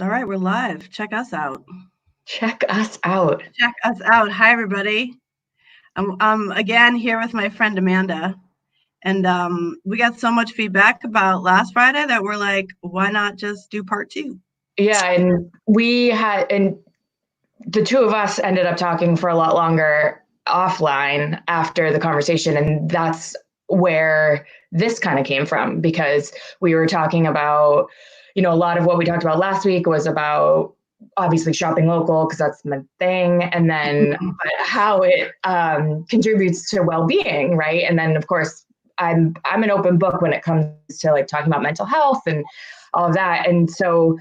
All right, we're live. Check us out. Check us out. Check us out. Hi, everybody. I'm again here with my friend Amanda, and we got so much feedback about last Friday that we're like, why not just do part two? Yeah, and the two of us ended up talking for a lot longer offline after the conversation, and that's where this kind of came from, because we were talking about, a lot of what we talked about last week was about obviously shopping local, because that's my thing, and then how it contributes to well-being, right? And then of course I'm an open book when it comes to like talking about mental health and all of that, and so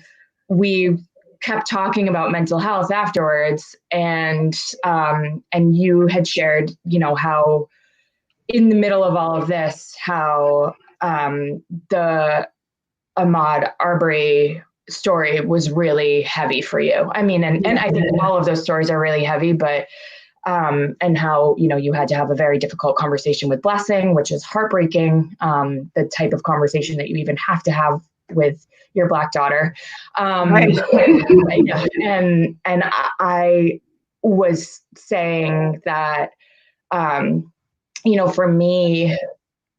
we kept talking about mental health afterwards, and you had shared, how in the middle of all of this, how the Ahmaud Arbery story was really heavy for you. I mean, and I think all of those stories are really heavy, but and how, you had to have a very difficult conversation with Blessing, which is heartbreaking, the type of conversation that you even have to have with your Black daughter. Right. And I was saying that, for me,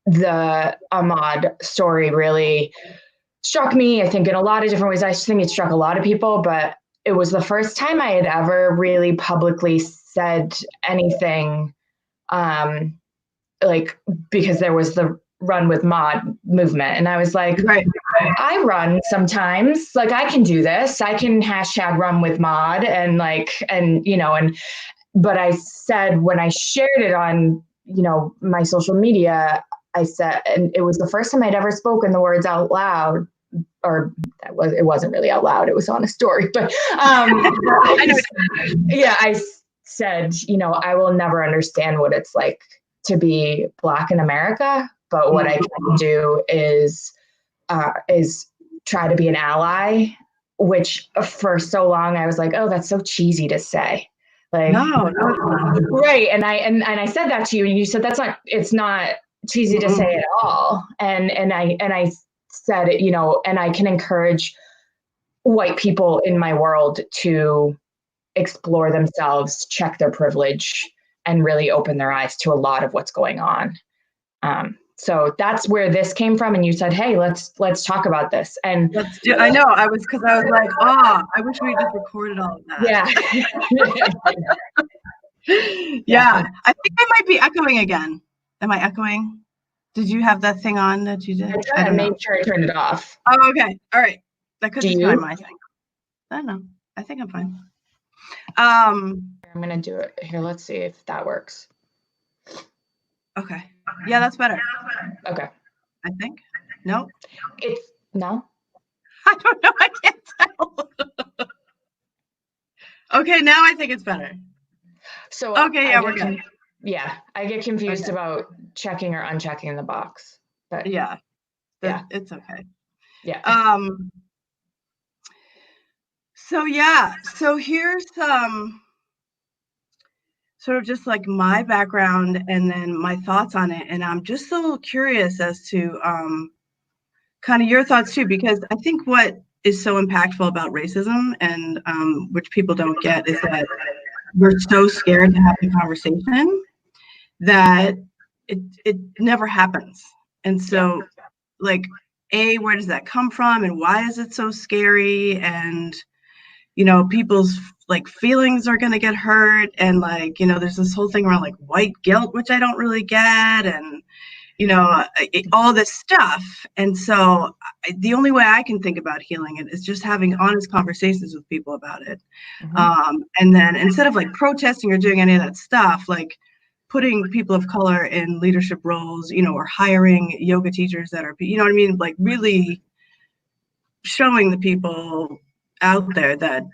the Ahmaud story really struck me, I think, in a lot of different ways. I think it struck a lot of people, but it was the first time I had ever really publicly said anything, because there was the Run with Maud movement. And I was like, right. I run sometimes, like I can do this. I can hashtag Run with Maud but I said, when I shared it on, my social media, I said, and it was the first time I'd ever spoken the words out loud, or it wasn't really out loud. It was on a story, but I said, I will never understand what it's like to be Black in America, but what I can do is try to be an ally, which for so long I was like, oh, that's so cheesy to say. Like, no. Right. And I said that to you, and you said, it's not cheesy to say at all. And I said it, and I can encourage white people in my world to explore themselves, check their privilege, and really open their eyes to a lot of what's going on. So that's where this came from. And you said, hey, let's talk about this. And I know, I was like, I wish we just recorded all of that. Yeah. I think I might be echoing again. Am I echoing? Did you have that thing on that you did? I don't know. Make sure I turned it off. Oh, okay. All right. That could just be my thing. I don't know. I think I'm fine. I'm going to do it here. Let's see if that works. Okay. Yeah, that's better. Okay. I think. No? No? I don't know. I can't tell. Okay, now I think it's better. So okay, yeah, we're good. Yeah, I get confused about checking or unchecking the box. But yeah, it's okay. Yeah. So here's sort of just like my background and then my thoughts on it, and I'm just so curious as to kind of your thoughts too, because I think what is so impactful about racism, and which people don't get, is that we're so scared to have the conversation that it never happens. And so, like, where does that come from, and why is it so scary? And people's like feelings are going to get hurt, and like there's this whole thing around like white guilt, which I don't really get, and all this stuff. And so the only way I can think about healing it is just having honest conversations with people about it. And then instead of like protesting or doing any of that stuff, like putting people of color in leadership roles, or hiring yoga teachers that are, what I mean? Like really showing the people out there that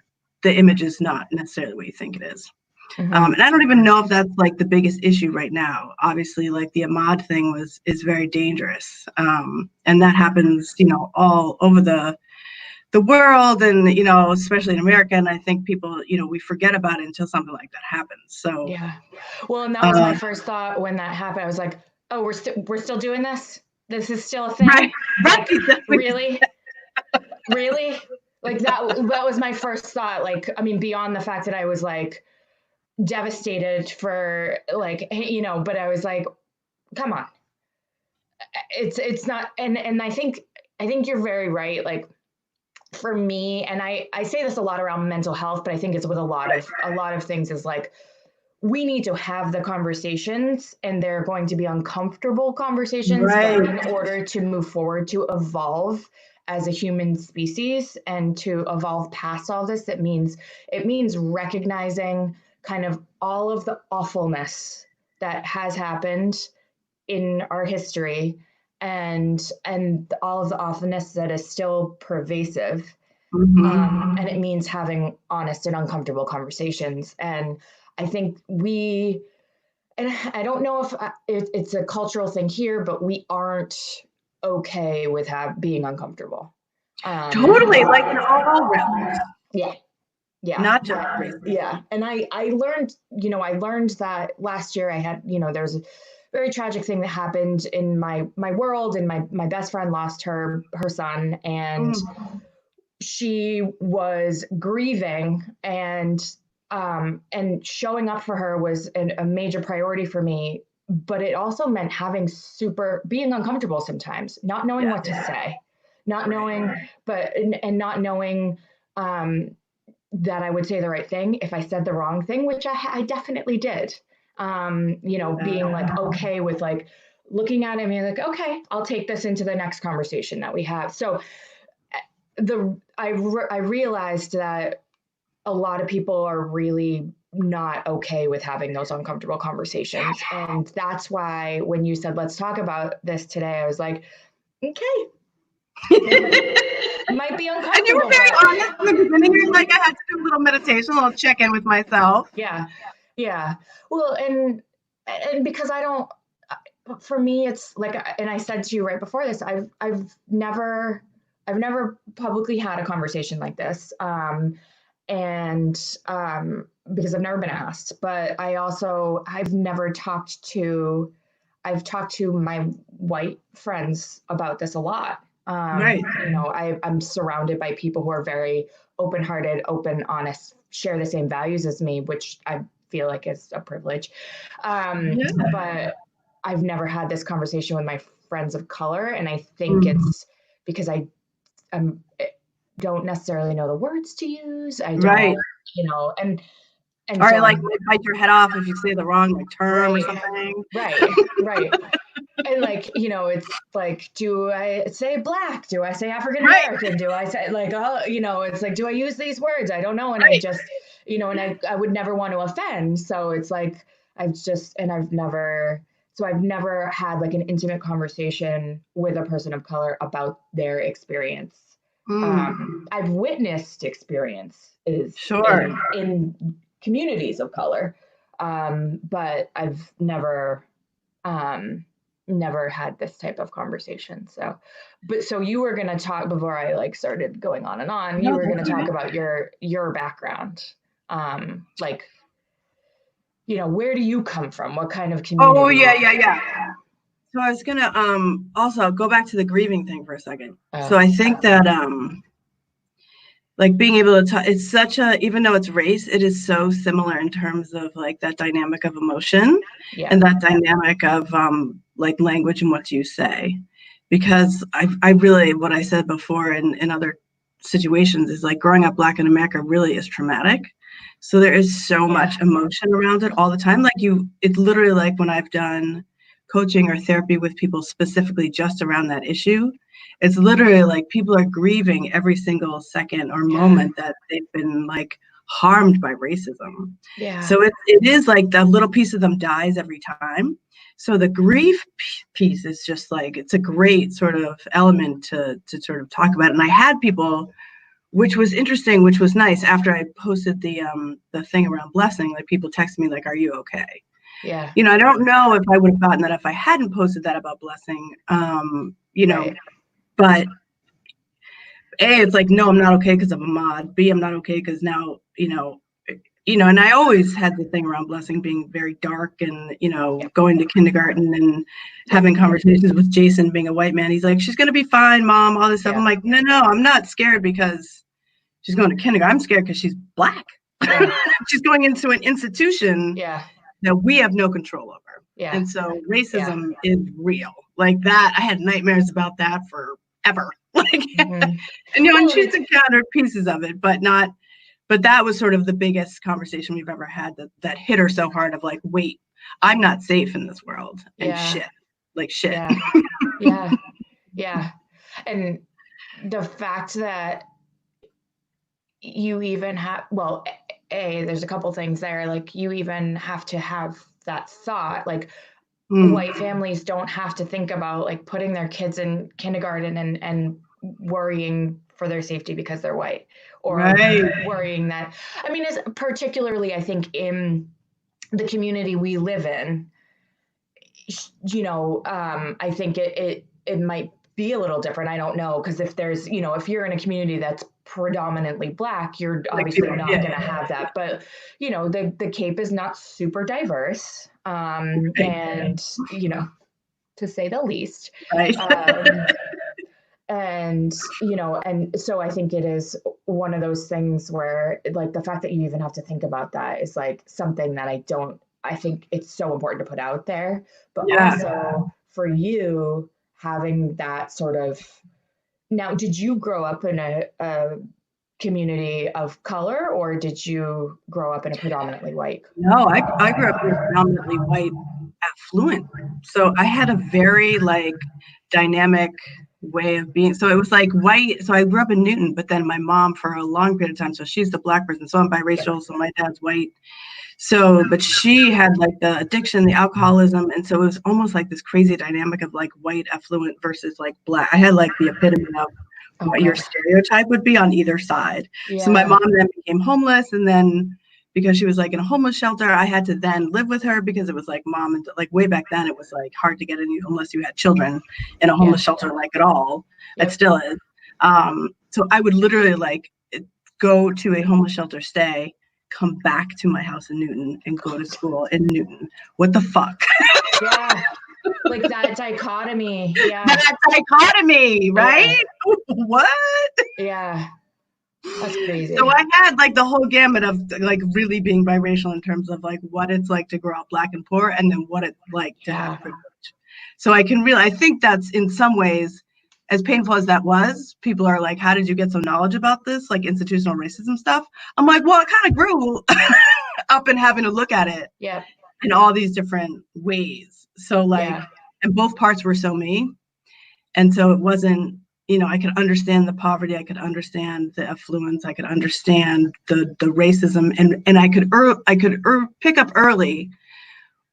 the image is not necessarily what you think it is. And I don't even know if that's like the biggest issue right now. Obviously, like the Ahmaud thing is very dangerous. And that happens, all over the world, and, especially in America. And I think people, we forget about it until something like that happens. So, yeah. Well, and that was my first thought when that happened. I was like, oh, we're still doing this? This is still a thing? Right. Like, really? Like that was my first thought. Like, I mean, beyond the fact that I was like devastated for like, but I was like, come on. It's not, and I think you're very right. Like for me, and I say this a lot around mental health, but I think it's with a lot of things is like, we need to have the conversations, and they're going to be uncomfortable conversations, Right. but in order to move forward, to evolve as a human species and to evolve past all this, it means recognizing kind of all of the awfulness that has happened in our history, and all of the awfulness that is still pervasive. And it means having honest and uncomfortable conversations. And I think and I don't know if it's a cultural thing here, but we aren't okay with being uncomfortable. Totally, like in all realms. Yeah. Yeah. Not just race. Yeah. And I learned, that last year I had, there's a very tragic thing that happened in my world, and my best friend lost her son, and she was grieving, and showing up for her was a major priority for me. But it also meant being uncomfortable sometimes, not knowing what to say, not knowing, and not knowing that I would say the right thing if I said the wrong thing, which I definitely did. Being like okay with like looking at him and like, okay, I'll take this into the next conversation that we have. So I realized that a lot of people are really not okay with having those uncomfortable conversations. And that's why when you said, let's talk about this today, I was like, okay. Might be uncomfortable. And you were very honest in the beginning. You're like, I had to do a little meditation, a little check in with myself. Yeah. Yeah. Well, and because for me, it's like, and I said to you right before this, I've never publicly had a conversation like this. Because I've never been asked, but I've talked to my white friends about this a lot. Right. I'm surrounded by people who are very open-hearted, open, honest, share the same values as me, which I feel like is a privilege. But I've never had this conversation with my friends of color. And I think it's because I don't necessarily know the words to use. I don't, and or so like bite your head off if you say the wrong term or something. Right. And like, it's like, do I say black? Do I say African American? Do I say like, it's like, do I use these words? I don't know. And I just, and I would never want to offend. So it's like, I've never had like an intimate conversation with a person of color about their experience. I've witnessed experience in communities of color, but I've never had this type of conversation. So you were going to talk before I like started going on and on. You were going to talk about your background, like, where do you come from? What kind of community? Oh yeah. So I was gonna also go back to the grieving thing for a second. So I think that like being able to talk, it's such a, even though it's race, it is so similar in terms of like that dynamic of emotion and that dynamic of like language and what do you say. Because I really, what I said before in other situations is like growing up Black in America really is traumatic. So there is so much emotion around it all the time. Like it's literally like when I've done coaching or therapy with people specifically just around that issue, it's literally like people are grieving every single second or moment that they've been like harmed by racism. So it is like that little piece of them dies every time. So the grief piece is just like, it's a great sort of element to sort of talk about. And I had people, which was interesting, which was nice, after I posted the thing around blessing, like people text me like, are you okay? Yeah. I don't know if I would have gotten that if I hadn't posted that about blessing, but A, it's like, no, I'm not okay because of Ahmad. B, I'm not okay because now, and I always had the thing around blessing being very dark and, going to kindergarten and having conversations with Jason being a white man. He's like, she's going to be fine, Mom, all this stuff. I'm like, no, I'm not scared because she's going to kindergarten. I'm scared because she's Black. Yeah. She's going into an institution that we have no control over. Yeah. And so racism is real. Like that, I had nightmares about that forever. Like, and and she's encountered pieces of it, but that was sort of the biggest conversation we've ever had that hit her so hard of like, wait, I'm not safe in this world and shit. Yeah. And the fact that you even have, there's a couple things there. Like you even have to have that thought, like white families don't have to think about like putting their kids in kindergarten and worrying for their safety because they're white, or worrying that, I mean, is particularly, I think, in the community we live in, I think it might be a little different. I don't know. Because if there's, if you're in a community that's predominantly Black, you're obviously not going to have that. But, the Cape is not super diverse. And, to say the least. Right. And so I think it is one of those things where like the fact that you even have to think about that is like something that I think it's so important to put out there, but also for you having that sort of, now, did you grow up in a community of color, or did you grow up in a predominantly white? No, I grew up in a predominantly white, affluent. So I had a very like dynamic way of being. So it was like white. So I grew up in Newton, but then my mom for a long period of time, so she's the Black person. So I'm biracial. So my dad's white. So, but she had like the addiction, the alcoholism. And so it was almost like this crazy dynamic of like white affluent versus like Black. I had like the epitome of what your stereotype would be on either side. Yeah. So my mom then became homeless, and then because she was like in a homeless shelter, I had to then live with her because it was like mom, and like way back then it was like hard to get in unless you had children in a homeless shelter like at all. It still is. So I would literally like go to a homeless shelter, stay, come back to my house in Newton and go to school in Newton. What the fuck? Yeah. Like that dichotomy. Yeah. That dichotomy, right? Yeah. What? Yeah. That's crazy. So I had like the whole gamut of like really being biracial in terms of like what it's like to grow up Black and poor, and then what it's like to have privilege. So I think that's in some ways, as painful as that was, people are like, how did you get some knowledge about this? Like institutional racism stuff. I'm like, well, I kind of grew up in having to look at it in all these different ways. So like, and both parts were so me. And so it wasn't, I could understand the poverty. I could understand the affluence. I could understand the racism. And I could pick up early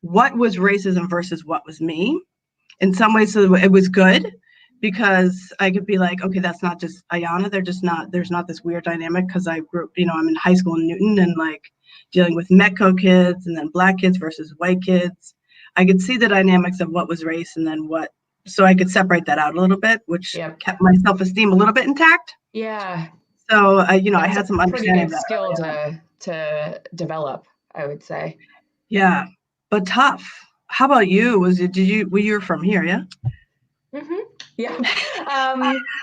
what was racism versus what was me. In some ways, so it was good, because I could be like, okay, that's not just Ayanna. There's not this weird dynamic, because I grew up, I'm in high school in Newton and like dealing with Metco kids and then Black kids versus white kids. I could see the dynamics of what was race and then what, so I could separate that out a little bit, which kept my self-esteem a little bit intact. Yeah. So, I had some understanding of that. Skill to develop, I would say. Yeah, but tough. How about you? Were you from here? Yeah. Mm-hmm. Yeah.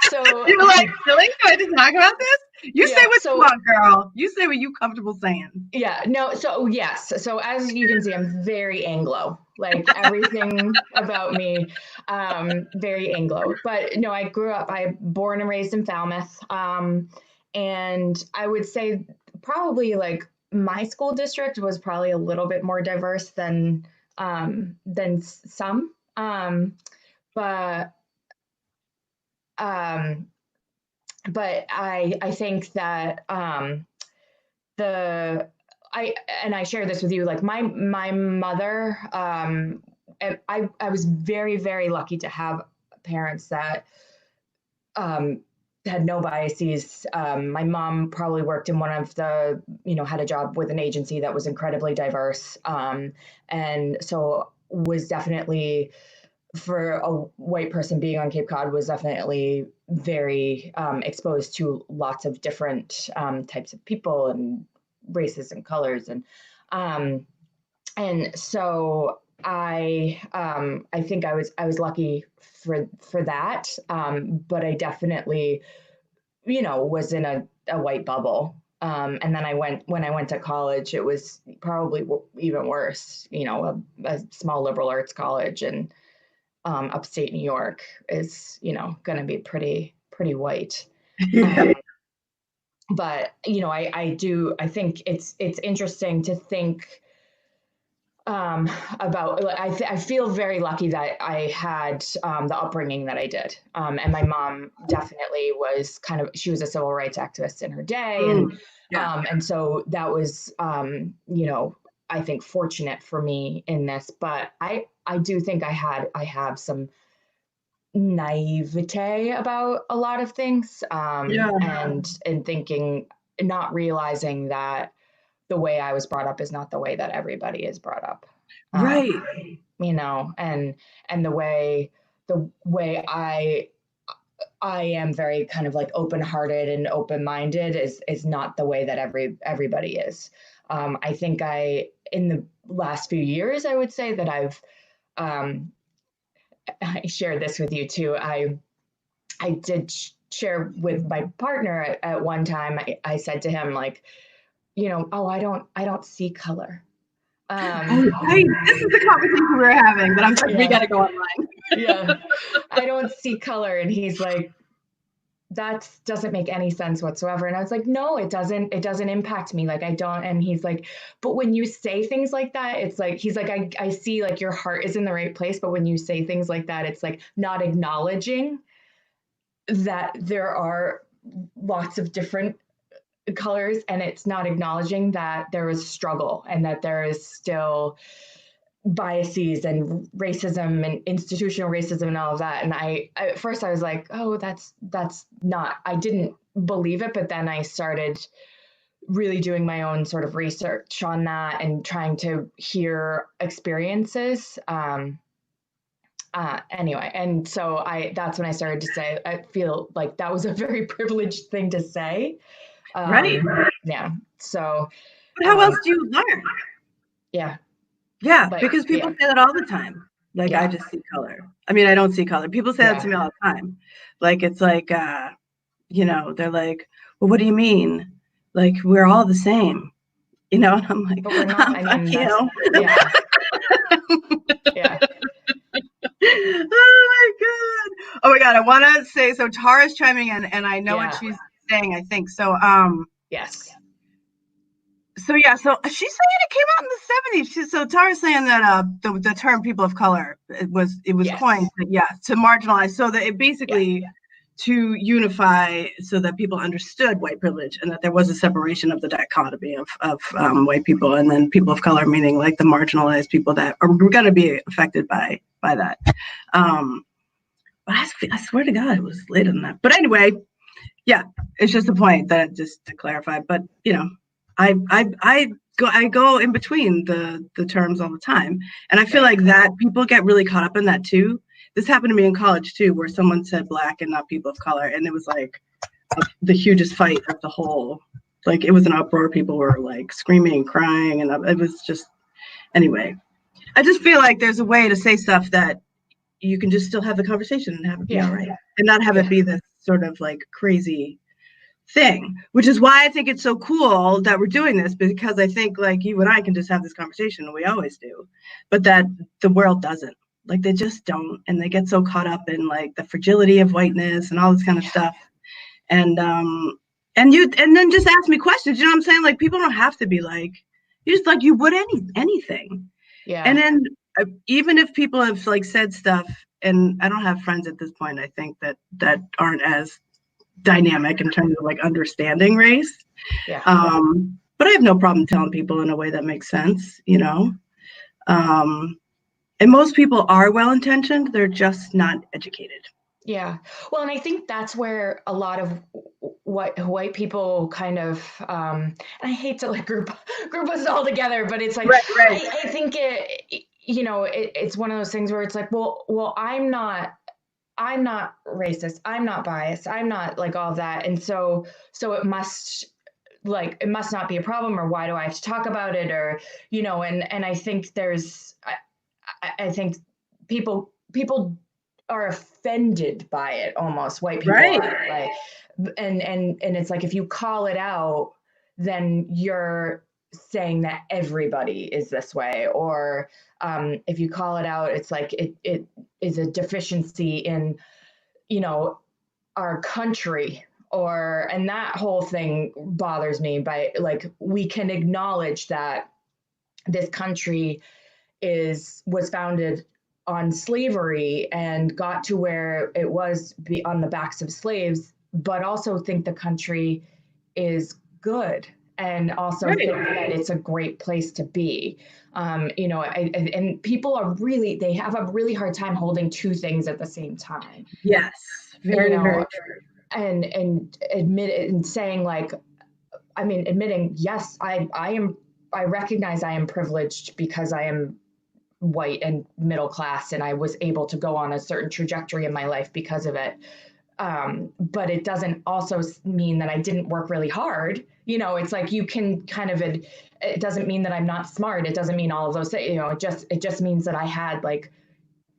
So you were like, really? Do I just talk about this? You say what you want, girl. You say what you comfortable saying. Yeah. No. So yes. So as you can see, I'm very Anglo. Like everything about me, very Anglo. But no, I born and raised in Falmouth, and I would say probably like my school district was probably a little bit more diverse than some. But I think that I share this with you, like my mother, I was very, very lucky to have parents that had no biases. My mom probably worked in one of the, had a job with an agency that was incredibly diverse. And so was definitely, for a white person being on Cape Cod, was definitely very exposed to lots of different types of people and races and colors. And so I think I was lucky for that. But I definitely, was in a white bubble. And then when I went to college, it was probably even worse, a small liberal arts college and upstate New York is, going to be pretty white. Um, but I think it's interesting to think about. I feel very lucky that I had the upbringing that I did, and my mom definitely was she was a civil rights activist in her day, and so that was I think fortunate for me in this, but I do think I have some naivete about a lot of things, and thinking, not realizing that the way I was brought up is not the way that everybody is brought up. Right. And the way I am very kind of like open-hearted and open-minded is not the way that everybody is. I think in the last few years, I would say that I shared this with you too. I did share with my partner at one time. I said to him, like, oh, I don't see color. Right. This is the conversation we were having, but I'm like, we got to go online. Yeah. I don't see color. And he's like, that doesn't make any sense whatsoever. And I was like, no, it doesn't impact me. Like, I don't. And he's like, but when you say things like that, it's like, he's like, I see like your heart is in the right place. But when you say things like that, it's like not acknowledging that there are lots of different colors, and it's not acknowledging that there is struggle and that there is still biases and racism and institutional racism and all of that. And at first I was like, oh, that's not, I didn't believe it. But then I started really doing my own sort of research on that and trying to hear experiences. Anyway, and so that's when I started to say, I feel like that was a very privileged thing to say. Right. Yeah. So. But how else do you learn? Yeah. Yeah, because people say that all the time. Like, I just see color. I mean, I don't see color. People say that to me all the time. Like, it's like, they're like, well, what do you mean? Like, we're all the same. And I'm like, but we're not. I mean, yeah. Yeah. Oh my God. I want to say, so Tara's chiming in, and I know what she's saying, I think. So, yes. So yeah, so she's saying it came out in the 70s. So Tara's saying that the term "people of color" it was coined, to marginalize, so that it basically to unify, so that people understood white privilege and that there was a separation of the dichotomy of white people and then people of color, meaning like the marginalized people that are going to be affected by that. But I swear to God, it was later than that. But anyway, yeah, it's just a point that just to clarify. But I go in between the terms all the time, and I feel like that people get really caught up in that too. This happened to me in college too, where someone said black and not people of color, and it was like the hugest fight of the whole. Like, it was an uproar. People were like screaming and crying, and it was just, anyway. I just feel like there's a way to say stuff that you can just still have the conversation and have it be all right, and not have it be this sort of like crazy thing, which is why I think it's so cool that we're doing this, because I think like you and I can just have this conversation, and we always do, but that the world doesn't. Like, they just don't, and they get so caught up in like the fragility of whiteness and all this kind of stuff. And then just ask me questions. You know what I'm saying? Like, people don't have to be like, you just like you would anything. Yeah. And then even if people have like said stuff, and I don't have friends at this point, I think that aren't as dynamic in terms of like understanding race. Yeah. But I have no problem telling people in a way that makes sense, and most people are well-intentioned. They're just not educated. Yeah. Well, and I think that's where a lot of white people kind of, and I hate to like group us all together, but it's like, right. I think it's one of those things where it's like, well, I'm not racist. I'm not biased. I'm not like all of that. And so it must not be a problem, or why do I have to talk about it? Or, and I think I think people are offended by it almost. White people are, And it's like, if you call it out, then you're saying that everybody is this way. Or if you call it out, it's like it is a deficiency in, our country. And that whole thing bothers me. By like, we can acknowledge that this country was founded on slavery and got to where it was on the backs of slaves, but also think the country is good, and also Right. think that it's a great place to be. And people they have a really hard time holding two things at the same time. Yes. Very, very true. And saying like, admitting, yes, I recognize I am privileged because I am white and middle class, and I was able to go on a certain trajectory in my life because of it. But it doesn't also mean that I didn't work really hard. It's like, you can kind of, it doesn't mean that I'm not smart. It doesn't mean all of those things. It just means that I had like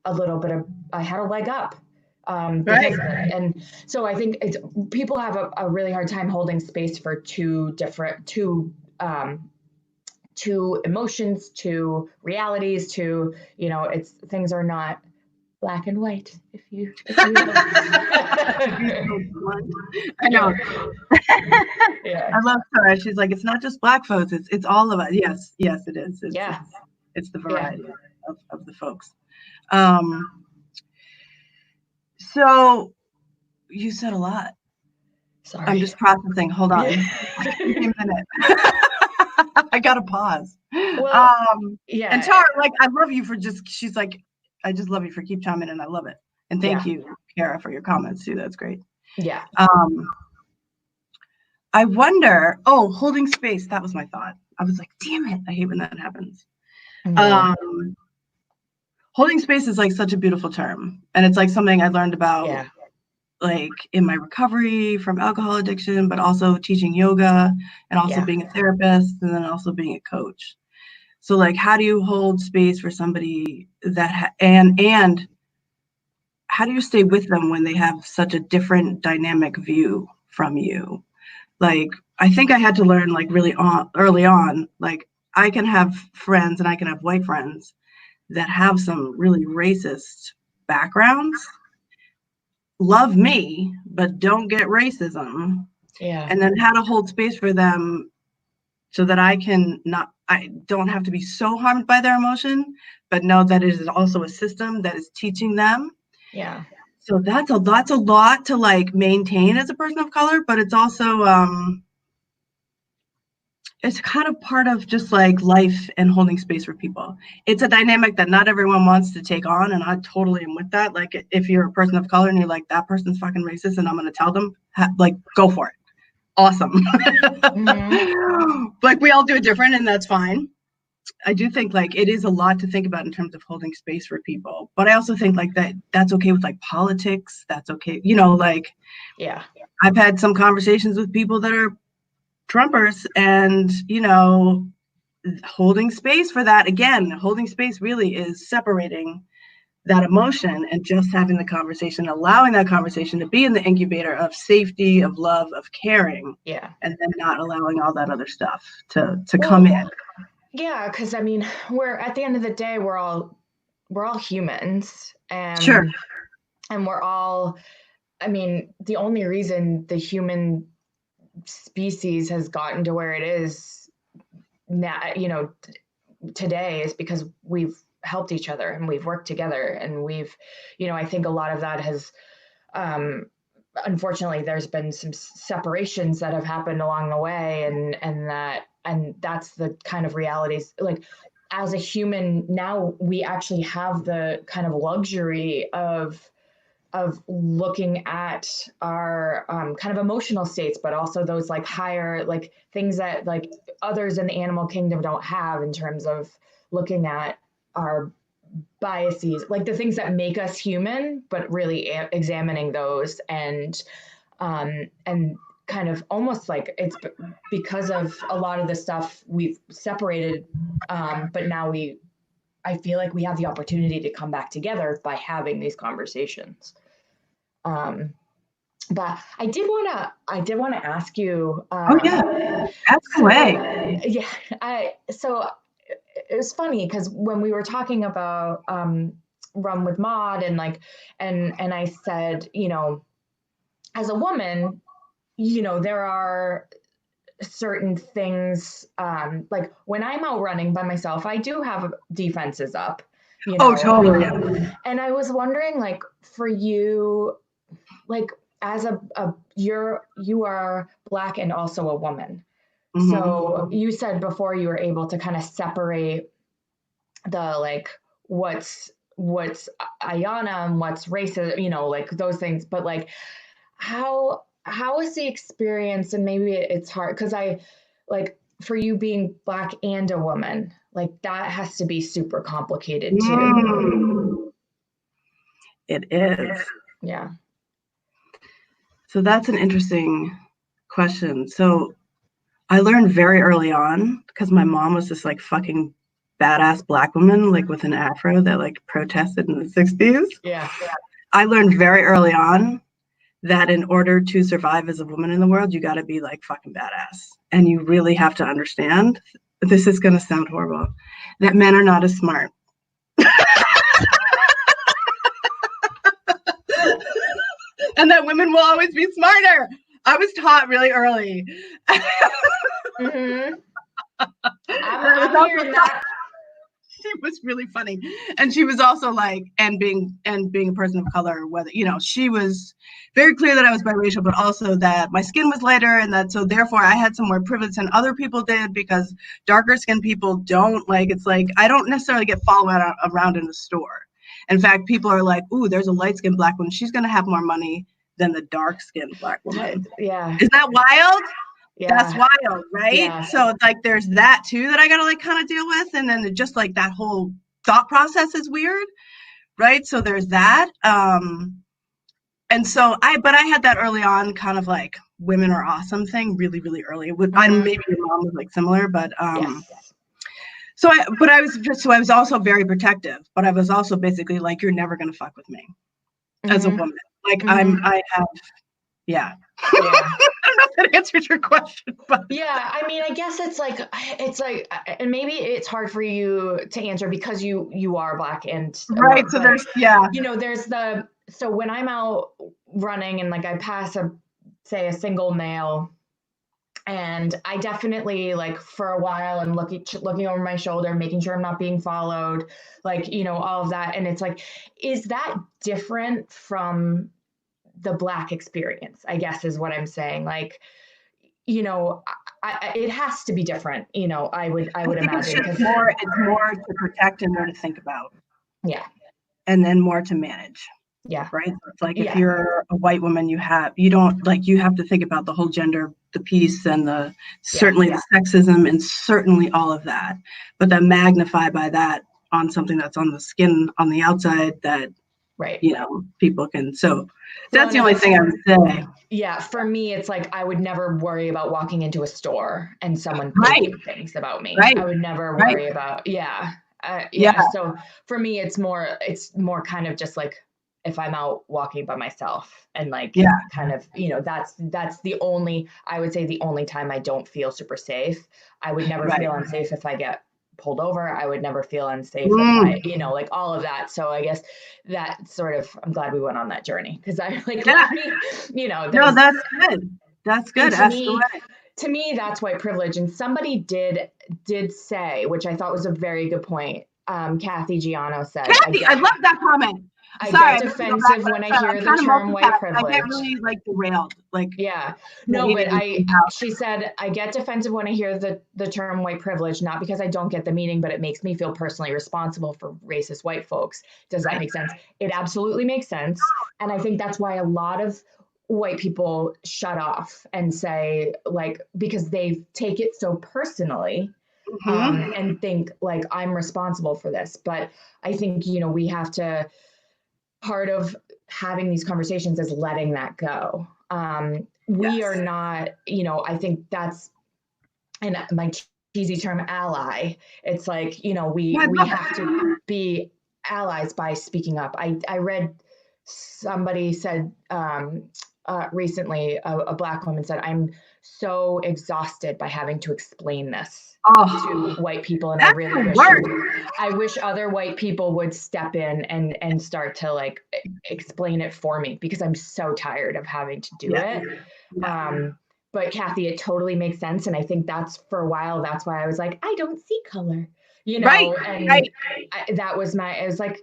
I had a leg up. right. And so I think people have a really hard time holding space for two emotions, two realities, things are not black and white. If you I know. Yeah. I love her. She's like, it's not just Black folks. It's all of us. Yes, yes, it is. It's the variety of the folks. So you said a lot. Sorry. I'm just processing. Hold on. Give me a minute. I gotta pause. Well, And Tara, like, I love you for she's like, I just love you for keep chiming in. I love it. And thank you, Kara, for your comments too. That's great. Yeah. I wonder, holding space. That was my thought. I was like, damn it. I hate when that happens. Holding space is like such a beautiful term. And it's like something I learned about like in my recovery from alcohol addiction, but also teaching yoga and also being a therapist and then also being a coach. So like, how do you hold space for somebody that, and how do you stay with them when they have such a different dynamic view from you? Like, I think I had to learn like really early on, like I can have friends and I can have white friends that have some really racist backgrounds, love me, but don't get racism. Yeah. And then how to hold space for them so that I don't have to be so harmed by their emotion, but know that it is also a system that is teaching them. Yeah. So that's a lot to like maintain as a person of color, but it's also, it's kind of part of just like life and holding space for people. It's a dynamic that not everyone wants to take on. And I totally am with that. Like if you're a person of color and you're like, that person's fucking racist and I'm going to tell them, like, go for it. Awesome. Like we all do it different and that's fine. I do think like it is a lot to think about in terms of holding space for people, but I also think like that's okay with like politics. That's okay. Like, I've had some conversations with people that are Trumpers and, holding space for that. Again, holding space really is separating that emotion and just having the conversation, allowing that conversation to be in the incubator of safety, of love, of caring. Yeah. And then not allowing all that other stuff to come in. Yeah, because we're at the end of the day, we're all humans, and sure, and we're all. The only reason the human species has gotten to where it is now, today, is because we've helped each other and we've worked together, and we've, I think a lot of that has. Unfortunately, there's been some separations that have happened along the way, and that's the kind of realities. Like, as a human now, we actually have the kind of luxury of looking at our kind of emotional states, but also those like higher like things that like others in the animal kingdom don't have, in terms of looking at our biases, like the things that make us human, but really examining those, and kind of almost like it's because of a lot of the stuff we've separated, but now I feel like we have the opportunity to come back together by having these conversations. But I did want to ask you. Oh yeah, ask away. So it was funny because when we were talking about Rum with Maud and like, and I said, as a woman, there are certain things, like when I'm out running by myself, I do have defenses up, Oh totally. and I was wondering, like, for you, like, as you are Black and also a woman. So you said before you were able to kind of separate the, like, what's Ayanna and what's racist, like those things. But like, how is the experience? And maybe it's hard because I, like, for you being Black and a woman, like that has to be super complicated too. It is. Yeah. So that's an interesting question. So I learned very early on because my mom was this like fucking badass Black woman, like with an afro that like protested in the 60s. Yeah. I learned very early on that in order to survive as a woman in the world, you got to be like fucking badass. And you really have to understand, this is going to sound horrible, that men are not as smart. And that women will always be smarter. I was taught really early. Mm-hmm. I'm hearing that. She was really funny, and she was also like, and being a person of color, whether she was very clear that I was biracial, but also that my skin was lighter, and that so therefore I had some more privilege than other people did because darker skinned people don't like. It's like I don't necessarily get followed around in the store. In fact, people are like, "Ooh, there's a light skinned Black woman. She's gonna have more money than the dark skinned Black woman." Yeah. Isn't that wild? Yeah. That's wild, right? Yeah. So like there's that too that I gotta like kind of deal with. And then just like that whole thought process is weird, right? So there's that. And so I had that early on, kind of like women are awesome thing really, really early. Maybe your mom was like similar, but Yes. so I was also very protective, but I was also basically like, you're never gonna fuck with me as a woman. Like I have, yeah. Yeah. I don't know if that answered your question, but yeah, I mean, I guess it's like, and maybe it's hard for you to answer because you are Black and right. So there's so when I'm out running and like I pass say a single male, and I definitely, like, for a while I'm looking over my shoulder, making sure I'm not being followed, like, all of that, and it's like, is that different from the Black experience, I guess is what I'm saying. Like, it has to be different, I would imagine. It's more to protect and more to think about. Yeah. And then more to manage. Yeah. Right. So it's like if you're a white woman, you have to think about the whole gender, the piece, and certainly the sexism and certainly all of that. But then magnify by that on something that's on the skin on the outside that people can. So that's the only thing I would say. Yeah, for me, it's like I would never worry about walking into a store and someone thinking things about me. I would never worry about So for me, it's more kind of just like if I'm out walking by myself and like kind of that's the only, I would say, the only time I don't feel super safe. I would never feel unsafe if I get pulled over. I would never feel unsafe if I, like all of that. So I guess that sort of, I'm glad we went on that journey because I like, no, that's good. That's good. To me, that's white privilege. And somebody did say, which I thought was a very good point. Kathy Giano said, I love that comment. I get defensive when I hear the term white privilege. I get really like derailed. Like no, but she said, I get defensive when I hear the term white privilege, not because I don't get the meaning, but it makes me feel personally responsible for racist white folks. Does that make sense? It absolutely makes sense. And I think that's why a lot of white people shut off and say, like, because they take it so personally. And think like I'm responsible for this. But I think, we have to, part of having these conversations is letting that go. We are not, I think that's, and my cheesy term, ally. It's like, we have to be allies by speaking up. I read somebody said, recently, a Black woman said, "I'm so exhausted by having to explain this to white people, and I really wish other white people would step in and start to like explain it for me, because I'm so tired of having to do it." But Kathy, it totally makes sense, and I think that's for a while. That's why I was like, I don't see color, that was it was like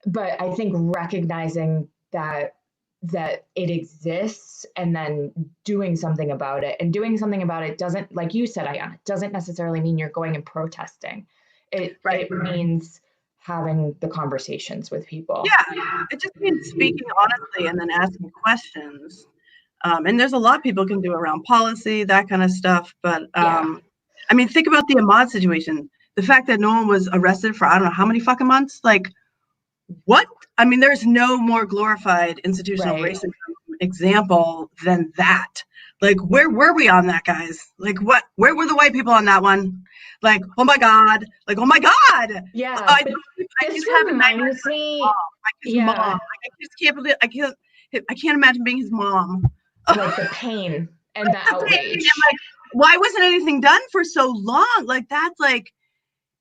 but I think recognizing that it exists and then doing something about it, and doing something about it doesn't, like you said, Ayanna, doesn't necessarily mean you're going and protesting. It means having the conversations with people. Yeah, it just means speaking honestly and then asking questions. And there's a lot people can do around policy, that kind of stuff. But I mean, think about the Ahmaud situation. The fact that no one was arrested for I don't know how many fucking months. Like, what? I mean, there's no more glorified institutional racism example than that. Like, where were we on that, guys? Like, what? Where were the white people on that one? Like, oh my God! Like, oh my God! Yeah, I just reminds me. His mom. Like, I just can't believe I can't imagine being his mom. Like the pain and the outrage. And like, why wasn't anything done for so long? Like, that's like,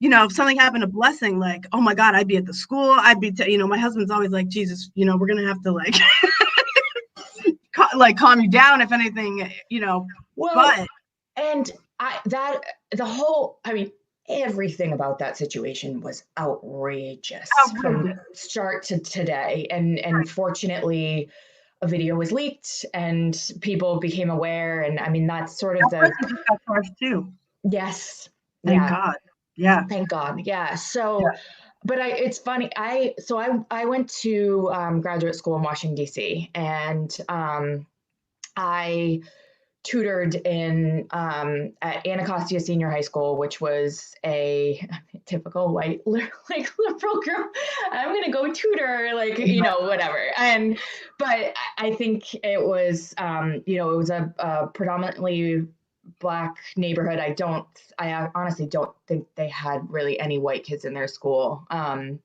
if something happened to Blessing, like, oh my God, I'd be at the school. I'd be, my husband's always like, Jesus, we're going to have to like, calm you down if anything, Well, but. And everything about that situation was outrageous from start to today. And fortunately, a video was leaked and people became aware. And I mean, that's sort of got charged too. Yes. Thank God. Yeah. Thank God. Yeah. So, but it's funny. I went to graduate school in Washington, D.C. and I tutored in at Anacostia Senior High School, which was a typical white like liberal girl. I'm gonna go tutor, like whatever. But I think it was it was a predominantly Black neighborhood. I honestly don't think they had really any white kids in their school, and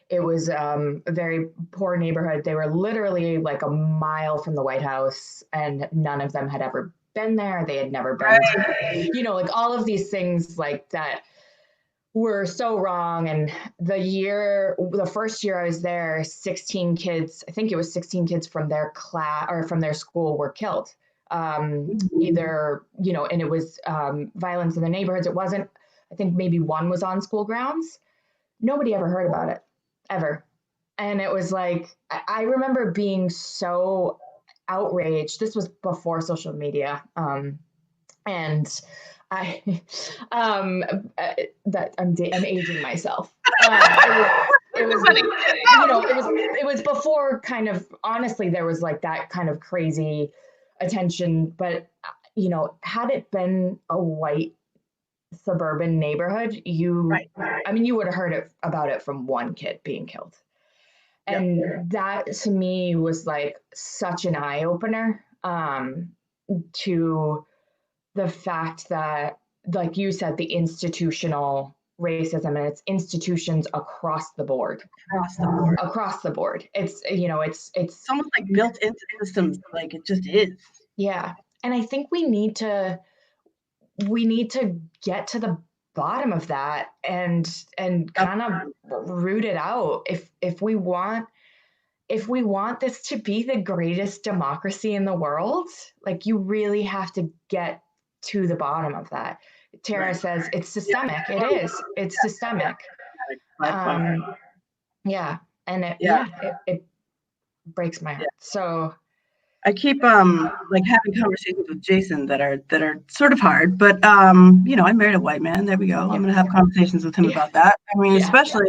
it was a very poor neighborhood. They were literally like a mile from the White House, and none of them had ever been there. They had never been to, like all of these things like that were so wrong. And the first year I was there, 16 kids, I think it was 16 kids from their class or from their school were killed. Either, and it was violence in the neighborhoods. It wasn't, I think maybe one was on school grounds. Nobody ever heard about it. Ever. And it was like, I remember being so outraged. This was before social media. And I, that I'm aging myself. It was before kind of, honestly, there was like that kind of crazy attention, but had it been a white suburban neighborhood, you would have heard about it from one kid being killed. And that to me was like such an eye opener to the fact that, like you said, the institutional racism, and it's institutions across the board. It's it's almost like built into systems, like it just is. Yeah. And I think we need to get to the bottom of that and kind of root it out. If we want this to be the greatest democracy in the world, like you really have to get to the bottom of that. Tara says it's systemic. It is. It's systemic. Yeah. And it breaks my heart. So I keep like having conversations with Jason that are sort of hard, but I married a white man. There we go. I'm gonna have conversations with him about that. I mean, especially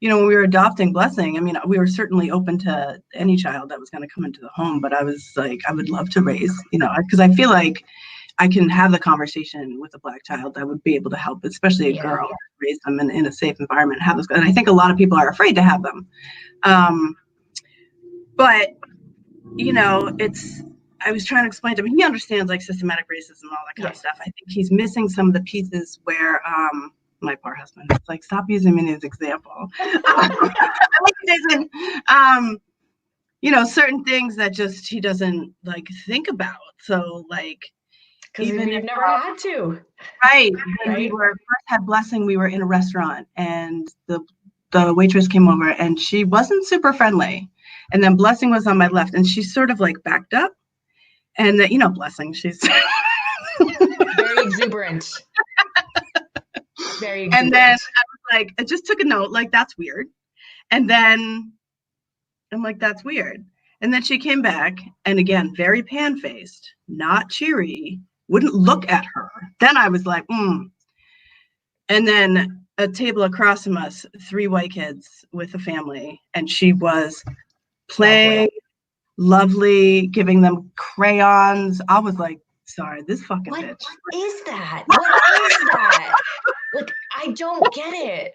when we were adopting Blessing. I mean, we were certainly open to any child that was going to come into the home, but I was like, I would love to raise, because I feel like I can have the conversation with a Black child that would be able to help, especially a girl, raise them in a safe environment. Have those, and I think a lot of people are afraid to have them. But I was trying to explain to him, he understands like systematic racism and all that kind of stuff. I think he's missing some of the pieces where my poor husband, it's like, stop using me as an example. I like Jason. certain things that just he doesn't like think about. So like Because even we've never had to. right when we Right? were first had Blessing, we were in a restaurant and the waitress came over and she wasn't super friendly. And then Blessing was on my left and she sort of like backed up. And Blessing, she's Very exuberant. Very exuberant. And then I was like, I just took a note, like, that's weird. And then I'm like, that's weird. And then she came back and again, very pan-faced, not cheery, wouldn't look at her. Then I was like, And then a table across from us, 3 white kids with a family, and she was playing lovely, giving them crayons. I was like, sorry, this fucking what bitch. What is that? What is that? Like, I don't get it.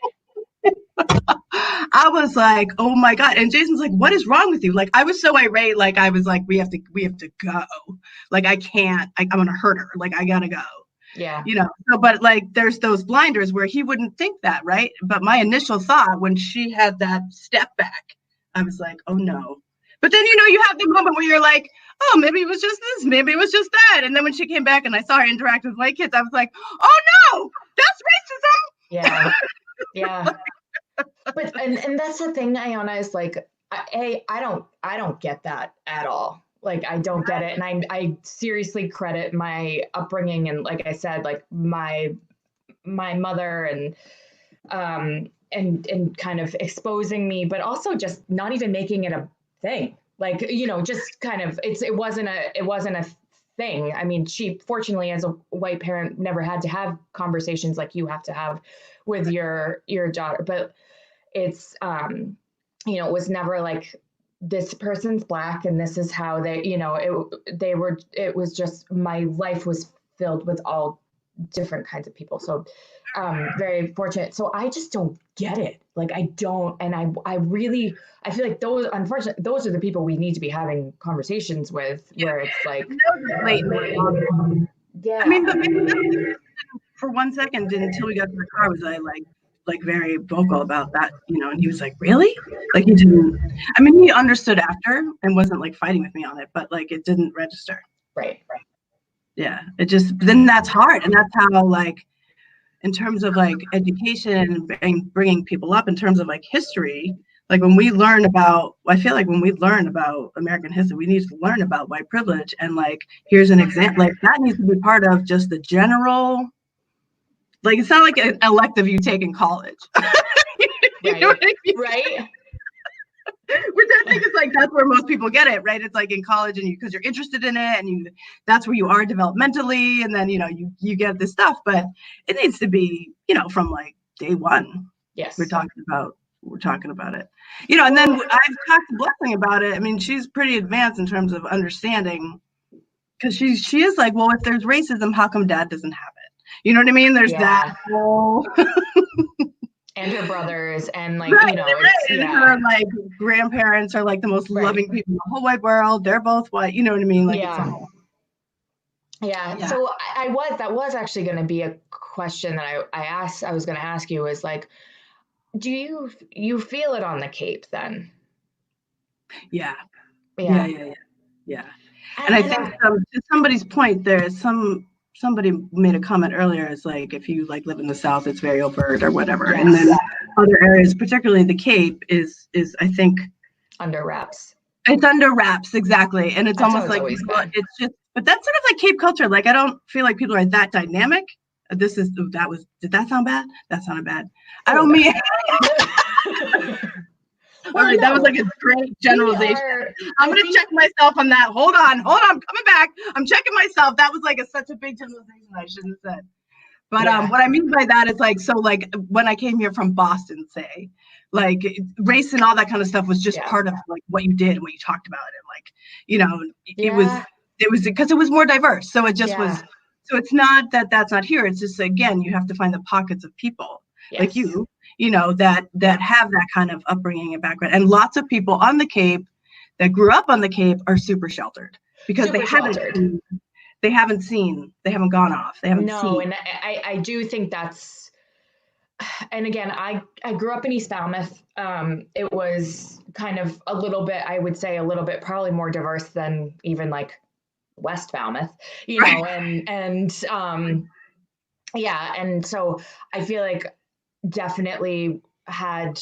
I was like, oh my God. And Jason's like, what is wrong with you? Like, I was so irate. Like, I was like, we have to go. Like, I can't, I'm going to hurt her. Like, I got to go. Yeah. So, but like, there's those blinders where he wouldn't think that, right? But my initial thought when she had that step back, I was like, oh no. But then, you have the moment where you're like, oh, maybe it was just this, maybe it was just that. And then when she came back and I saw her interact with white kids, I was like, oh no, that's racism. Yeah. Yeah. But and that's the thing, Ayanna, is like, I don't get that at all. Like, I don't get it. And I seriously credit my upbringing and, like I said, like my mother and kind of exposing me, but also just not even making it a thing. Like, just kind of it wasn't a thing. I mean, she fortunately, as a white parent, never had to have conversations like you have to have with your daughter, but it's it was never like, this person's Black and this is how it was just, my life was filled with all different kinds of people. So very fortunate. So I just don't get it. Like, I don't. And I feel like unfortunately, those are the people we need to be having conversations with, where it's like, yeah. I mean, but maybe for 1 second until we got to the car was I like very vocal about that, and he was like, really? Like, he didn't, I mean, he understood after and wasn't like fighting with me on it, but like it didn't register. Right. Yeah. It just, then that's hard. And that's how, like, in terms of like education and bringing people up in terms of like history, like when we learn about, I feel like when we learn about American history, we need to learn about white privilege. And like, here's an example, like that needs to be part of just the general, like, it's not like an elective you take in college. You know what I mean? Right. Which I think is like, that's where most people get it, right? It's like in college and because you're interested in it and that's where you are developmentally. And then, you get this stuff, but it needs to be, from like day one. Yes. We're talking about it, and then I've talked to Blessing about it. I mean, she's pretty advanced in terms of understanding, because she is like, well, if there's racism, how come Dad doesn't have it? You know what I mean? There's that whole and her brothers and like, right. And her like grandparents are like the most loving people in the whole wide world. They're both white. You know what I mean? Like, yeah. So that was actually going to be a question that I was going to ask you, is like, do you feel it on the Cape then? Yeah. And I think to somebody's point, somebody made a comment earlier. It's like, if you like live in the South, it's very overt or whatever. Yes. And then other areas, particularly the Cape, is I think under wraps. It's under wraps, exactly. And it's almost like, it's just, but that's sort of like Cape culture. Like, I don't feel like people are that dynamic. Did that sound bad? That sounded bad. I don't mean. All right, that was like a great generalization. I'm going to check myself on that. Hold on, I'm coming back. I'm checking myself. That was like such a big generalization I shouldn't have said. But what I mean by that is like, so like when I came here from Boston, say, like race and all that kind of stuff was just part of like what you did and what you talked about. And like, it was because it was more diverse. So it just was, so it's not that that's not here. It's just, again, you have to find the pockets of people like you that have that kind of upbringing and background. And lots of people on the Cape that grew up on the Cape are super sheltered because they haven't gone off. They haven't seen. And I do think and again, I grew up in East Falmouth. It was kind of a little bit, I would say a little bit probably more diverse than even like West Falmouth, you Right. know, yeah. And so I feel like definitely had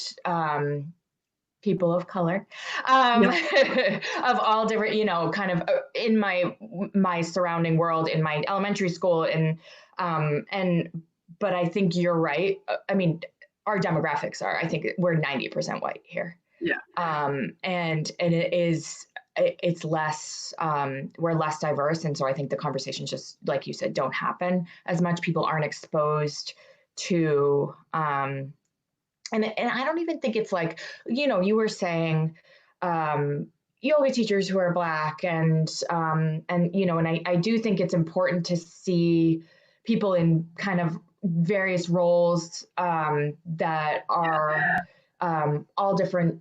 people of color Yep. of all different, you know, kind of in my surrounding world in my elementary school. And but I think you're right. I mean, our demographics are, I think we're 90% white here. Yeah. And it's less, we're less diverse. And so I think the conversations, just like you said, don't happen as much. People aren't exposed to and I don't even think it's like, you know, you were saying yoga teachers who are Black, and you know, and I do think it's important to see people in kind of various roles that are all different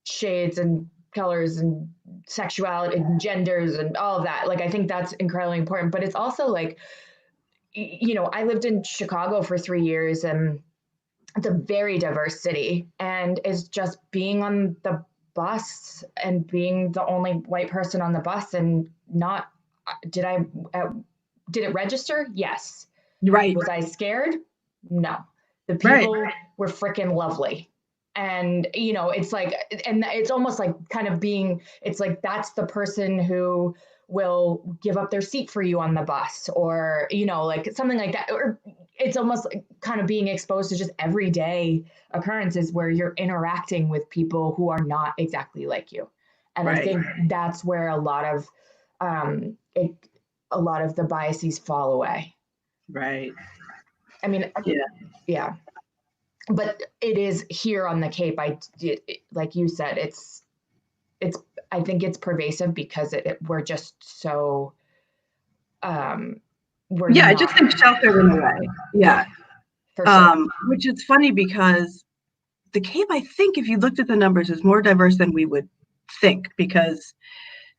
shades and colors and sexuality and genders and all of that. Like, I think that's incredibly important. But it's also like, you know, I lived in Chicago for 3 years, and it's a very diverse city, and is just being on the bus and being the only white person on the bus, and not did I did it register? Yes. Right. Was I scared? No. The Right. people were freaking lovely. And you know, it's like, and it's almost like kind of being, it's like that's the person who will give up their seat for you on the bus, or you know, like something like that. Or it's almost like kind of being exposed to just everyday occurrences where you're interacting with people who are not exactly like you. And I Right. think that's where a lot of it, a lot of the biases fall away. Right. I mean, Yeah. yeah, but it is here on the Cape. Like you said, it's. I think it's pervasive because we're just so. We're Yeah, I not. just think sheltered in a way. Yeah. For sure. Which is funny because the Cape, I think, if you looked at the numbers, is more diverse than we would think, because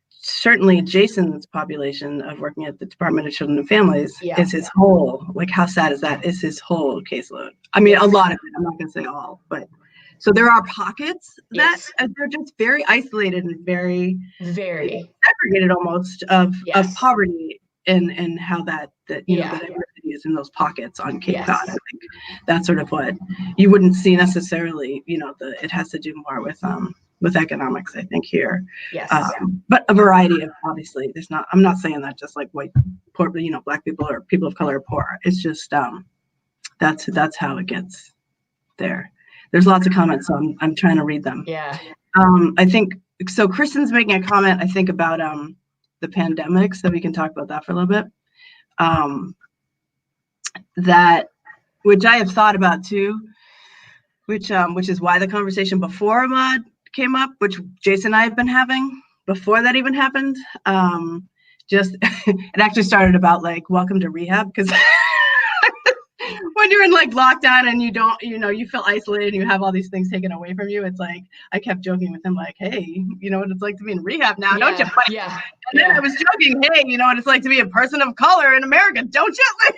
certainly Jason's population of working at the Department of Children and Families Yeah. is his whole, like, how sad is that? Is his whole caseload. I mean, a lot of it. I'm not going to say all, but so there are pockets that they're just very isolated and very segregated almost of poverty, and how that you know, the diversity is in those pockets on Cape Cod. I think that's sort of what you wouldn't see necessarily. You know, it has to do more with economics, I think, here. Yes. But a variety of, obviously, there's not, I'm not saying that just like white, poor, you know, Black people or people of color are poor. It's just that's how it gets there. There's lots of comments, so I'm trying to read them. Yeah. I think so. Kristen's making a comment, I think, about the pandemic, so we can talk about that for a little bit. That, which I have thought about too, which is why the conversation before Ahmad came up, which Jason and I have been having before that even happened. Just it actually started about like welcome to rehab, because when you're in like lockdown and you don't, you know, you feel isolated and you have all these things taken away from you. It's like, I kept joking with him like, hey, you know what it's like to be in rehab now, don't you? Yeah. And then I was joking, hey, you know what it's like to be a person of color in America, don't you?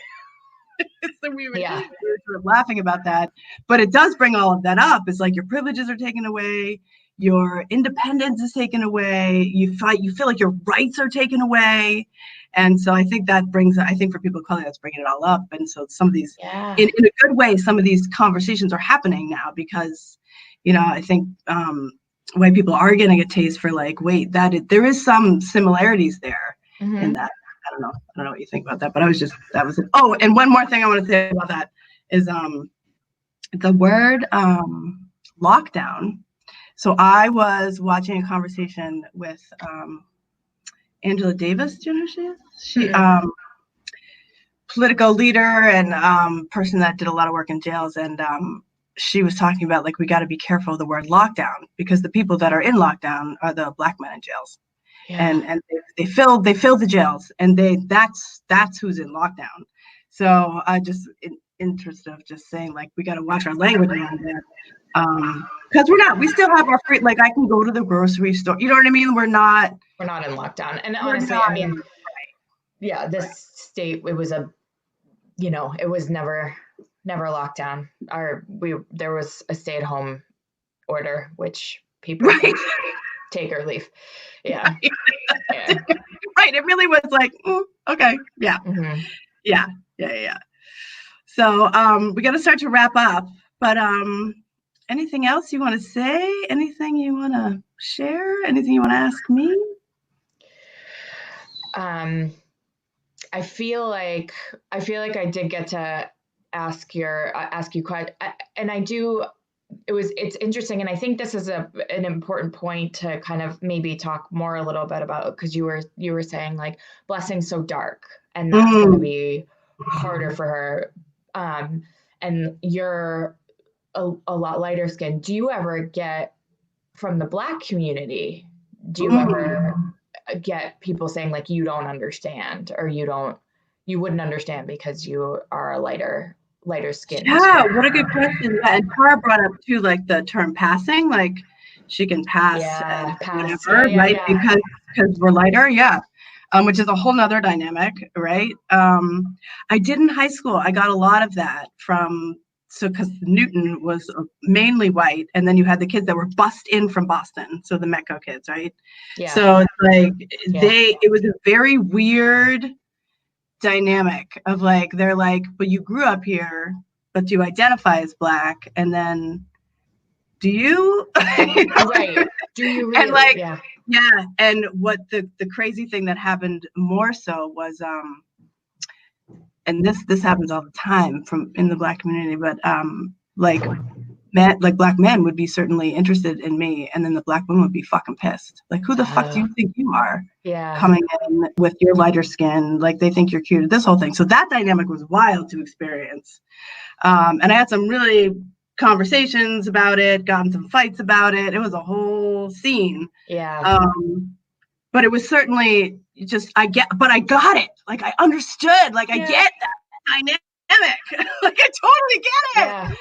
So we were sort of laughing about that. But it does bring all of that up. It's like your privileges are taken away, your independence is taken away, you feel like your rights are taken away. And so I think that brings, I think for people of color, that's bringing it all up. And so some of these, in a good way, some of these conversations are happening now, because, you know, I think white people are getting a taste for like, wait, there is some similarities there in that. I don't know what you think about that, but that was it. Oh, and one more thing I want to say about that is the word lockdown. So I was watching a conversation with Angela Davis. Do you know who she is? She political leader and person that did a lot of work in jails, and she was talking about like we got to be careful of the word lockdown, because the people that are in lockdown are the Black men in jails. And they fill the jails, and that's who's in lockdown. So I just in interest of just saying like we got to watch our language around that, because we still have our free, like I can go to the grocery store, you know what I mean? We're not in lockdown. And honestly, I mean, this state, it was it was never never lockdown. There was a stay-at-home order, which people Right. can take or leave. Yeah. Yeah. Right. It really was like, okay. Yeah. Mm-hmm. Yeah. So we got to start to wrap up, but anything else you want to say? Anything you want to share? Anything you want to ask me? I feel like I did get to ask you quite, and I do. It's interesting, and I think this is an important point to kind of maybe talk more a little bit about, because you were saying like Blessing's so dark, and that's going to be harder for her, and you're a lot lighter skinned. Do you ever get from the Black community? Do you ever get people saying like you don't understand, or you wouldn't understand because you are a lighter skinned? Yeah, what a good question. Yeah, and Tara brought up too, like the term passing, like she can pass Yeah, pass. whatever, Yeah, right? yeah. Because we're lighter, yeah. Which is a whole nother dynamic, right? I did in high school. I got a lot of that because Newton was mainly white, and then you had the kids that were bussed in from Boston, so the Metco kids, right? Yeah. So it's like Yeah. it was a very weird dynamic of like, they're like, but you grew up here, but do you identify as Black? And then do you? Right. Do you really? And like, yeah. And what the crazy thing that happened more so was, and this happens all the time from in the Black community, but like Black men would be certainly interested in me, and then the Black women would be fucking pissed. Like, who the fuck do you think you are? Yeah. Coming in with your lighter skin, like they think you're cute. This whole thing. So that dynamic was wild to experience. And I had some really conversations about it, gotten some fights about it. It was a whole scene. Yeah. But it was certainly just, I got it. Like, I understood. Like, I get that dynamic. Like, I totally get it. Yeah.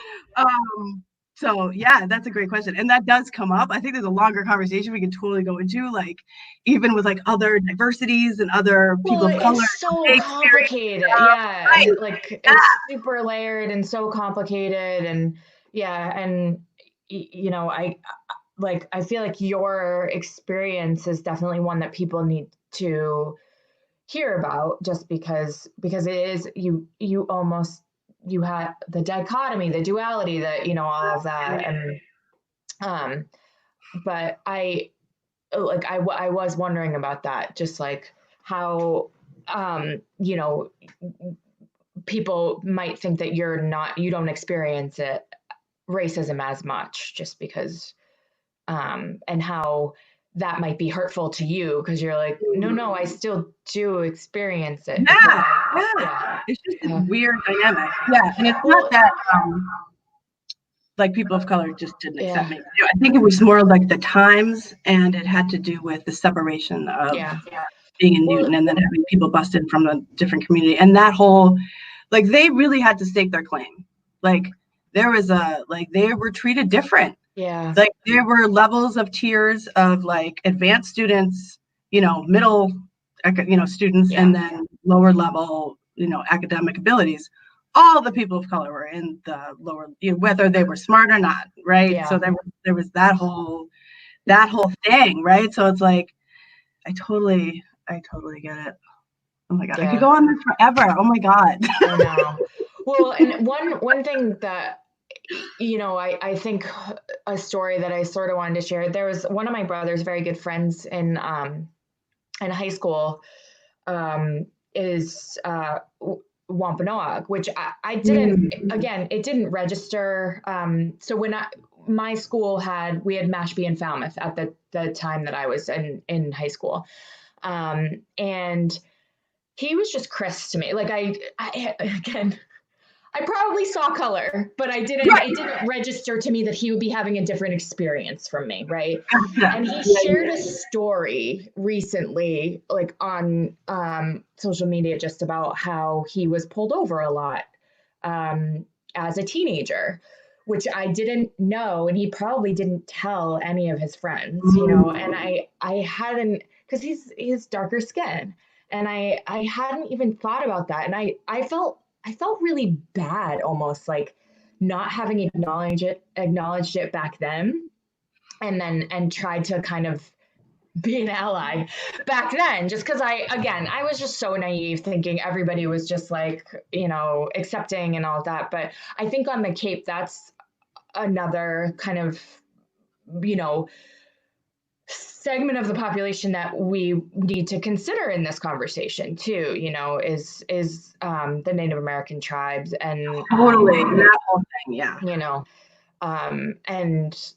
So yeah, that's a great question. And that does come up. I think there's a longer conversation we can totally go into, like even with like other diversities and other people of color. It's so complicated. Yeah. Right. Like it's super layered and so complicated. And yeah. And you know, I feel like your experience is definitely one that people need to hear about, just because it is, you almost, you had the dichotomy, the duality, that, you know, all of that. And but I was wondering about that, just like how you know, people might think that you don't experience racism as much, just because and how that might be hurtful to you, because you're like, no, I still do experience it. Yeah. It's just this weird dynamic. Yeah, and it's not that like people of color just didn't accept me. I think it was more like the times, and it had to do with the separation of being in Newton and then having people busted from a different community, and that whole, like, they really had to stake their claim. Like there was they were treated different. Yeah. Like there were levels of tiers of like advanced students, you know, middle, you know, students, and then lower level, you know, academic abilities. All the people of color were in the lower, you know, whether they were smart or not, right? Yeah. So there was that whole thing, right? So it's like, I totally get it. Oh my God, I could go on this forever. Oh my God. I know. Well, and one thing that, you know, I think a story that I sort of wanted to share. There was one of my brother's very good friends in high school, is Wampanoag, which I didn't, again, it didn't register. So when my school we had Mashpee and Falmouth at the time that I was in high school. And he was just Chris to me. Like again, I probably saw color, but it didn't register to me that he would be having a different experience from me, right? And he shared a story recently, like on social media, just about how he was pulled over a lot as a teenager, which I didn't know, and he probably didn't tell any of his friends, you know. And I hadn't, because he's darker skin, and I hadn't even thought about that, and I felt I felt really bad, almost like not having acknowledged it back then, and tried to kind of be an ally back then, just because I was just so naive, thinking everybody was just like, accepting and all that. But I think on the Cape, that's another kind of, you know, segment of the population that we need to consider in this conversation too, is the Native American tribes, and Totally. That whole thing. Yeah. And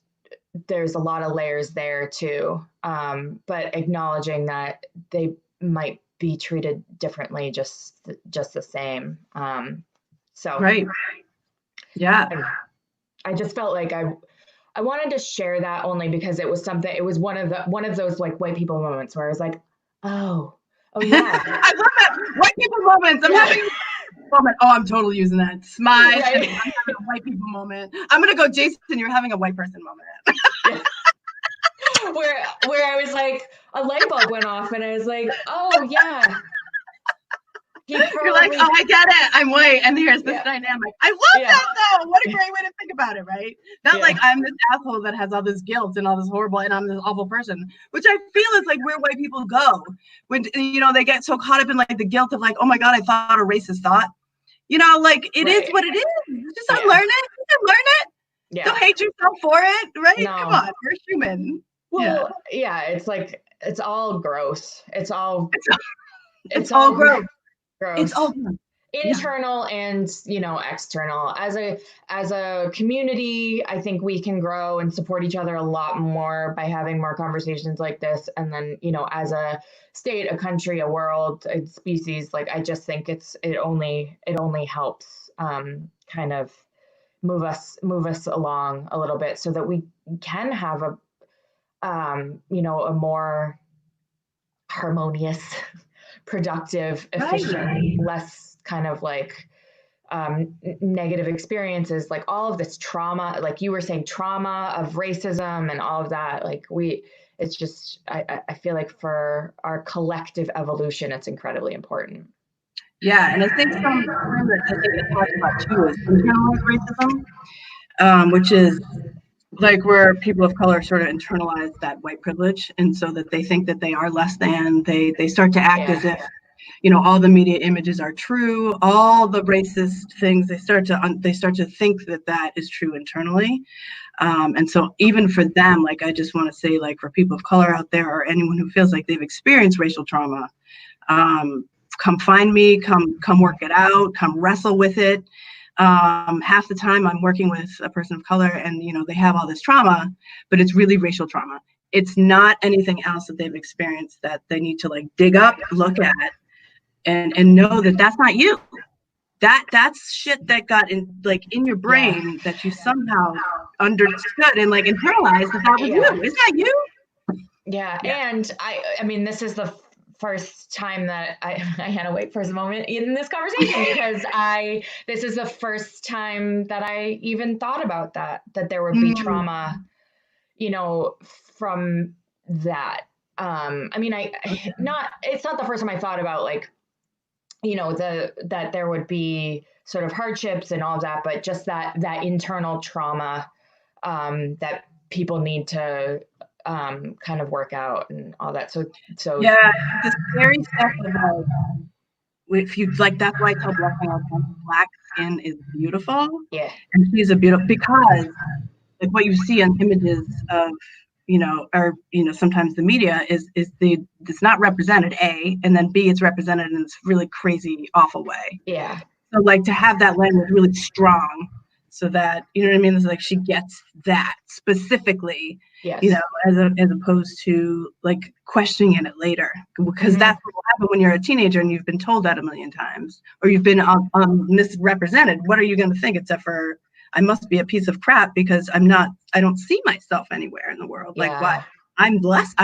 there's a lot of layers there too, but acknowledging that they might be treated differently, just the same. So Right. Yeah. I just felt like I wanted to share that, only because it was one of those like white people moments where I was like, oh yeah. I love that. White people moments. I'm having a moment. Oh, I'm totally using that. Smile. Right. I'm having a white people moment. I'm gonna go, Jason, you're having a white person moment. Yeah. Where I was like, a light bulb went off and I was like, oh yeah. You're like, oh, I get it. I'm white, and here's this dynamic. I love that though. What a great way to think about it, right? Not like I'm this asshole that has all this guilt and all this horrible, and I'm this awful person, which I feel is like where white people go when they get so caught up in like the guilt of like, oh my God, I thought a racist thought. Like it is what it is. Just unlearn it. Just unlearn it. Yeah. Don't hate yourself for it, right? No. Come on, you're human. Well, it's like it's all gross. It's all gross. Gross. It's all internal and external. As a community, I think we can grow and support each other a lot more by having more conversations like this. And then as a state, a country, a world, a species, like I just think it only helps kind of move us along a little bit, so that we can have a more harmonious, productive, efficient, less kind of like negative experiences, like all of this trauma, like you were saying, trauma of racism and all of that. Like it's just, I feel like for our collective evolution, it's incredibly important. Yeah, and I think some term that I think it talks about too is internalized racism, which is like where people of color sort of internalize that white privilege, and so that they think that they are less than. They start to act as if all the media images are true, all the racist things. They start to think that is true internally, and so even for them, like I just want to say, like for people of color out there, or anyone who feels like they've experienced racial trauma, come find me, come work it out, come wrestle with it. Half the time I'm working with a person of color, and they have all this trauma, but it's really racial trauma. It's not anything else that they've experienced that they need to like dig up, look at, and know that that's not you. That's shit that got in your brain, that you somehow understood and like internalized that was you. Is that you? Yeah. And I mean, this is the first time that I had to wait for a moment in this conversation, because this is the first time that I even thought about that there would be trauma, from that. I mean, it's not the first time I thought about like, that there would be sort of hardships and all of that, but just that internal trauma, that people need to kind of work out and all that. So yeah, the scary stuff about, if you like, that's why I tell black skin is beautiful. Yeah, and she's a beautiful, because like what you see on images of or sometimes the media is it's not represented, A, and then B, it's represented in this really crazy, awful way. Yeah. So like to have that language really strong, so that what I mean, it's like she gets that specifically, yes. As opposed to like questioning it later, because that's what will happen when you're a teenager and you've been told that a million times, or you've been misrepresented. What are you going to think, except for I must be a piece of crap because I don't see myself anywhere in the world. Yeah. Like what? I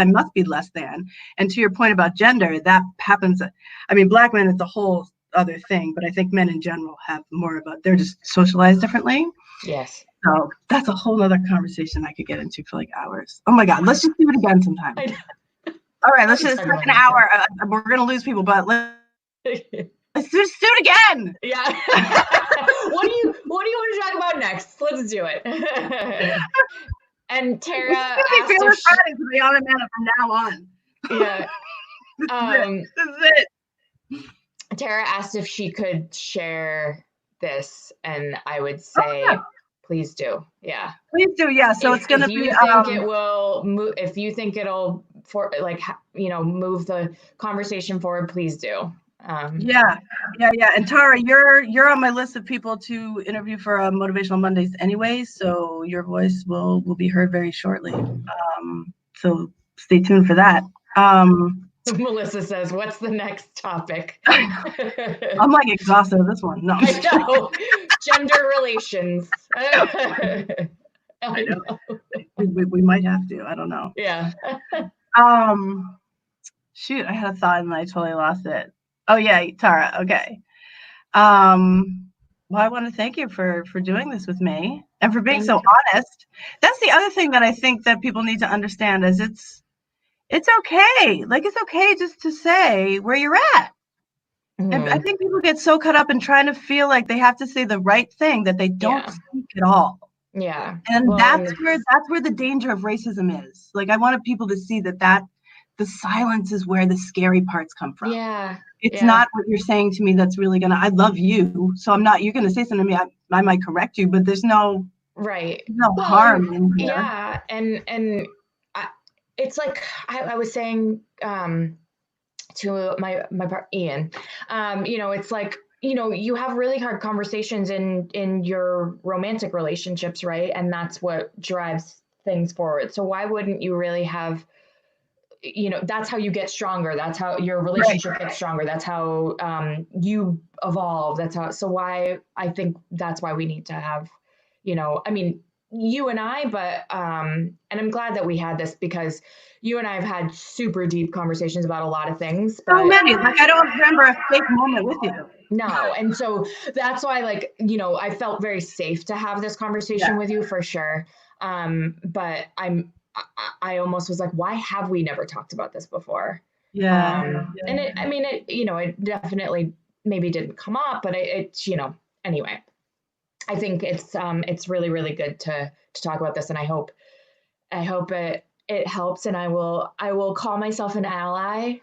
must be less than. And to your point about gender, that happens. I mean, black men is a whole other thing, but I think men in general have more about, they're just socialized differently. Yes. So that's a whole other conversation I could get into for like hours. Oh my God, let's just do it again sometime. All right, let's just like an hour. We're going to lose people, but let's. Let's do it again. Yeah. What do you want to talk about next? Let's do it. And Tara asked if Fearless Fridays with Ayanna Manna from now on. Yeah. This is it. Tara asked if she could share this, and I would say, please do. Yeah. Please do. Yeah. So it's going to be. It will move. If you think it'll move the conversation forward, please do. Yeah. And Tara, you're on my list of people to interview for Motivational Mondays anyway, so your voice will be heard very shortly. So stay tuned for that. Melissa says, "What's the next topic?" I'm like exhausted of this one. No, I know. Gender relations. I know. We might have to. I don't know. Yeah. Shoot, I had a thought and I totally lost it. Oh yeah, Tara. Okay. Well, I want to thank you for doing this with me and for being so honest. That's the other thing that I think that people need to understand is it's okay. Like it's okay just to say where you're at. Mm-hmm. And I think people get so caught up in trying to feel like they have to say the right thing that they don't speak at all. Yeah. And that's where the danger of racism is. Like I wanted people to see that the silence is where the scary parts come from. Yeah. It's not what you're saying to me that's really I love you. So you're going to say something to me. I might correct you, but there's no harm in here. Yeah. And it's like I was saying to my partner, Ian, it's like, you have really hard conversations in your romantic relationships, right? And that's what drives things forward. So why wouldn't you really have, that's how you get stronger. That's how your relationship gets stronger. That's how you evolve. I think that's why we need to have, you and I, but, and I'm glad that we had this because you and I have had super deep conversations about a lot of things. So many, like I don't remember a fake moment with you. No. And so that's why, I felt very safe to have this conversation with you for sure. But I almost was like, why have we never talked about this before? And it definitely maybe didn't come up, but anyway, I think it's really, really good to talk about this. And I hope it helps. And I will call myself an ally.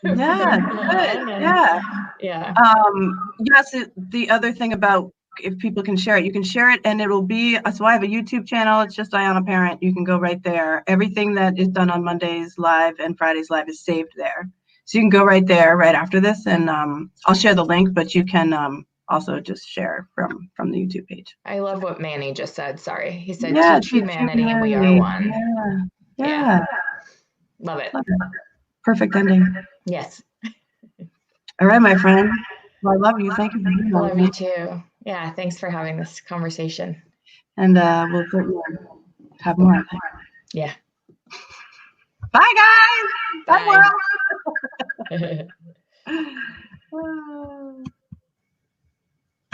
Yeah. Yes. The other thing about if people can share it, you can share it and it'll be, so I have a YouTube channel. It's just Ayanna Parent. You can go right there. Everything that is done on Mondays live and Fridays live is saved there. So you can go right there right after this and I'll share the link, but you can also just share from the YouTube page. I love what Manny just said. Sorry. He said, teach humanity and we are one. Yeah. Love it. Perfect ending. Yes. All right, my friend. Well, I love you. Thank you for being here. I love you too. Yeah. Thanks for having this conversation. And we'll certainly have more. Yeah. Bye, guys. Bye, world.